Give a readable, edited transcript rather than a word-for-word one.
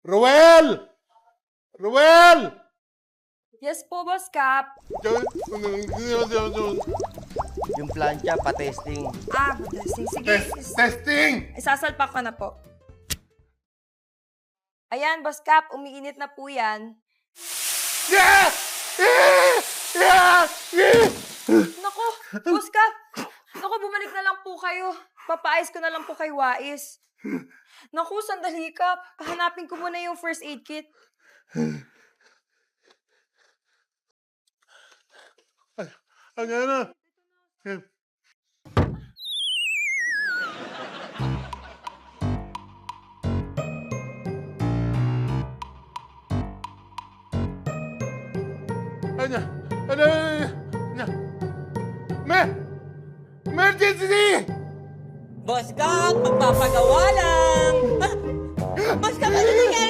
Ruel! Ruel! Yes po, Boss Cap. Yung plancha, pa-testing. Testing. Sige, Testing! isasalpak ko na po. Ayan, Boss Cap, umiinit na po yan. Yeah! Yeah! Yeah! Naku, Boss Cap! Naku, bumalik na lang po kayo. Papaayos ko na lang po kay Wais. Naku, sandali, Cap. Hanapin ko muna yung first aid kit. Ano? Ano? Ano? Emergency! Boss Cap, magpapagawa lang! Boss Cap, ano nangyari